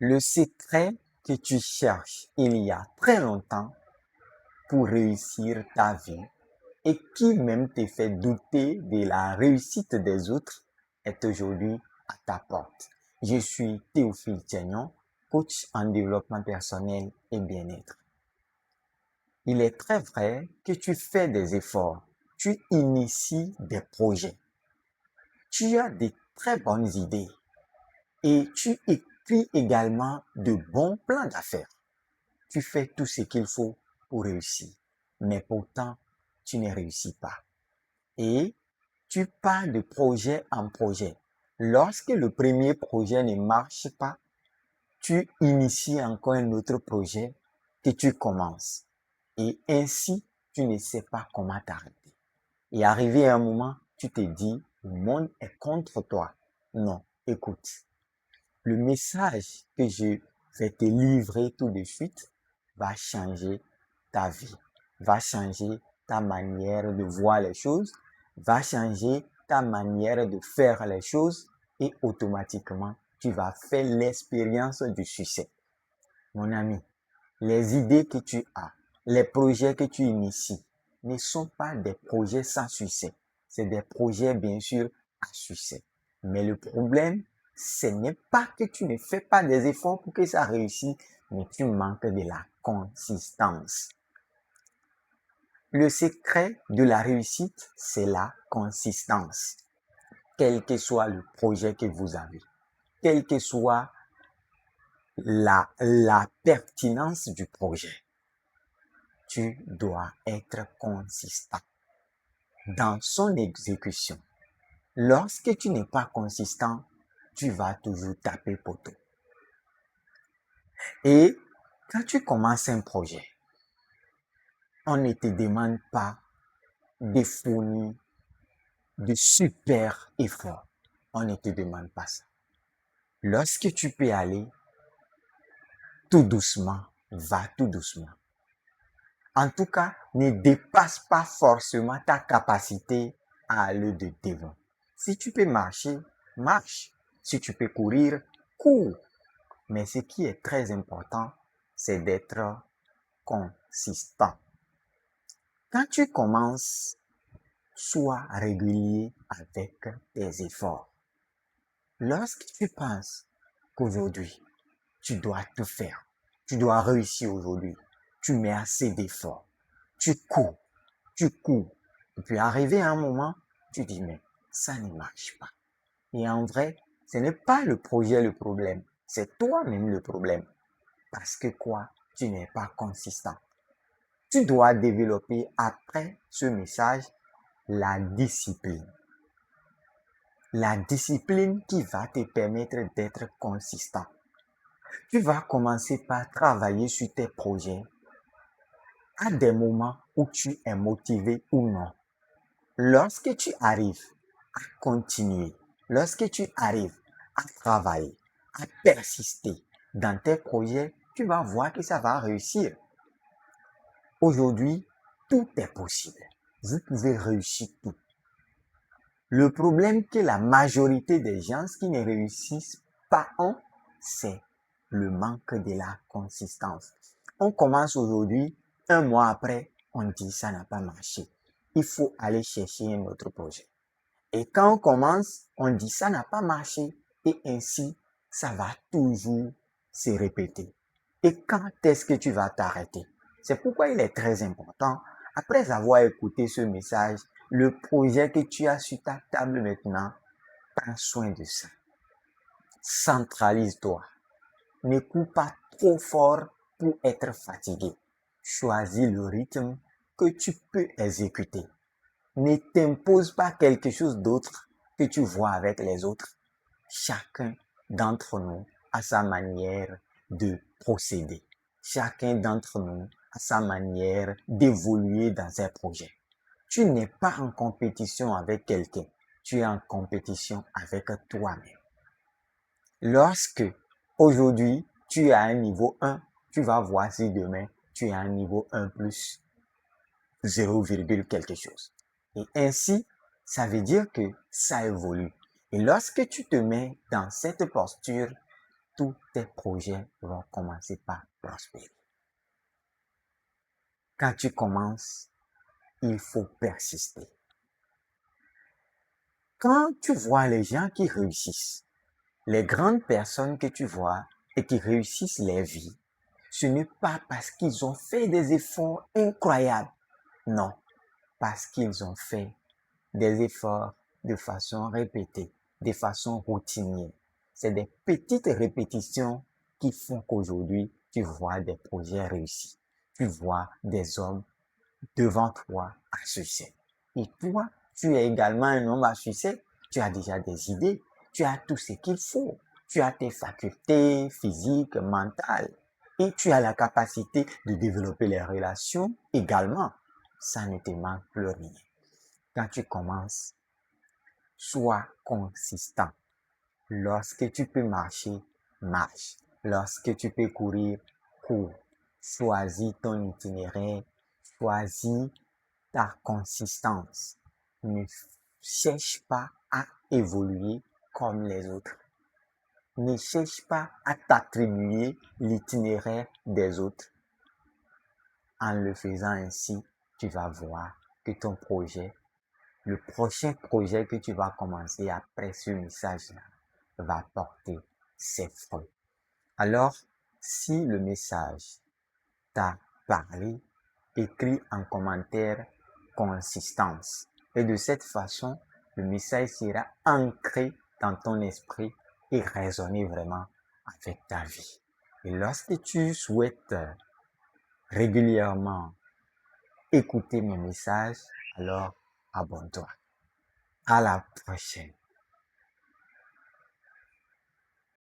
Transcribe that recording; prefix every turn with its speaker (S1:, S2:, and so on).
S1: Le secret que tu cherches il y a très longtemps pour réussir ta vie et qui même te fait douter de la réussite des autres est aujourd'hui à ta porte. Je suis Théophile Tiagnon, coach en développement personnel et bien-être. Il est très vrai que tu fais des efforts, tu inities des projets, tu as de très bonnes idées et tu écris également de bons plans d'affaires. Tu fais tout ce qu'il faut pour réussir, mais pourtant, tu ne réussis pas. Et tu pars de projet en projet. Lorsque le premier projet ne marche pas, tu inities encore un autre projet que tu commences. Et ainsi, tu ne sais pas comment t'arrêter. Et arrivé à un moment, tu te dis, le monde est contre toi. Non, écoute, le message que je vais te livrer tout de suite va changer ta vie, va changer ta manière de voir les choses, va changer ta manière de faire les choses et automatiquement, tu vas faire l'expérience du succès. Mon ami, les idées que tu as, les projets que tu inities ne sont pas des projets sans succès. C'est des projets, bien sûr, à succès. Mais le problème, ce n'est pas que tu ne fais pas des efforts pour que ça réussisse, mais tu manques de la consistance. Le secret de la réussite, c'est la consistance. Quel que soit le projet que vous avez, quelle que soit la pertinence du projet, tu dois être consistant dans son exécution. Lorsque tu n'es pas consistant, tu vas toujours taper poteau. Et quand tu commences un projet, on ne te demande pas de fournir de super efforts. On ne te demande pas ça. Lorsque tu peux aller tout doucement, va tout doucement. En tout cas, ne dépasse pas forcément ta capacité à aller de devant. Si tu peux marcher, marche. Si tu peux courir, cours. Mais ce qui est très important, c'est d'être consistant. Quand tu commences, sois régulier avec tes efforts. Lorsque tu penses qu'aujourd'hui, tu dois tout faire, tu dois réussir aujourd'hui, tu mets assez d'efforts, tu cours, et puis arrivé à un moment, tu dis, mais ça ne marche pas. Et en vrai, ce n'est pas le projet le problème, c'est toi-même le problème. Parce que quoi? Tu n'es pas consistant. Tu dois développer après ce message la discipline. La discipline qui va te permettre d'être consistant. Tu vas commencer par travailler sur tes projets à des moments où tu es motivé ou non. Lorsque tu arrives à continuer, lorsque tu arrives à travailler, à persister dans tes projets, tu vas voir que ça va réussir. Aujourd'hui, tout est possible. Vous pouvez réussir tout. Le problème que la majorité des gens qui ne réussissent pas ont, c'est le manque de la consistance. On commence aujourd'hui, un mois après, on dit ça n'a pas marché. Il faut aller chercher un autre projet. Et quand on commence, on dit ça n'a pas marché et ainsi, ça va toujours se répéter. Et quand est-ce que tu vas t'arrêter? C'est pourquoi il est très important, après avoir écouté ce message, le projet que tu as sur ta table maintenant, prends soin de ça. Centralise-toi. Ne cours pas trop fort pour être fatigué. Choisis le rythme que tu peux exécuter. Ne t'impose pas quelque chose d'autre que tu vois avec les autres. Chacun d'entre nous a sa manière de procéder. Chacun d'entre nous a sa manière d'évoluer dans ses projets. Tu n'es pas en compétition avec quelqu'un, tu es en compétition avec toi-même. Lorsque aujourd'hui tu es à un niveau 1, tu vas voir si demain tu es à un niveau 1 plus 0, quelque chose. Et ainsi, ça veut dire que ça évolue. Et lorsque tu te mets dans cette posture, tous tes projets vont commencer par prospérer. Quand tu commences, il faut persister. Quand tu vois les gens qui réussissent, les grandes personnes que tu vois et qui réussissent les vies, ce n'est pas parce qu'ils ont fait des efforts incroyables. Non, parce qu'ils ont fait des efforts de façon répétée, de façon routinière. C'est des petites répétitions qui font qu'aujourd'hui, tu vois des projets réussis. Tu vois des hommes devant toi à succès. Et toi, tu es également un homme à succès. Tu as déjà des idées. Tu as tout ce qu'il faut. Tu as tes facultés physiques, mentales. Et tu as la capacité de développer les relations également. Ça ne te manque plus rien. Quand tu commences, sois consistant. Lorsque tu peux marcher, marche. Lorsque tu peux courir, cours. Choisis ton itinéraire. Choisis ta consistance. Ne cherche pas à évoluer comme les autres. Ne cherche pas à t'attribuer l'itinéraire des autres. En le faisant ainsi, tu vas voir que ton projet, le prochain projet que tu vas commencer après ce message-là, va porter ses fruits. Alors, si le message t'a parlé, écris en commentaire consistance. Et de cette façon, le message sera ancré dans ton esprit et résonner vraiment avec ta vie. Et lorsque tu souhaites régulièrement écouter mes messages, alors abonne-toi. À la prochaine.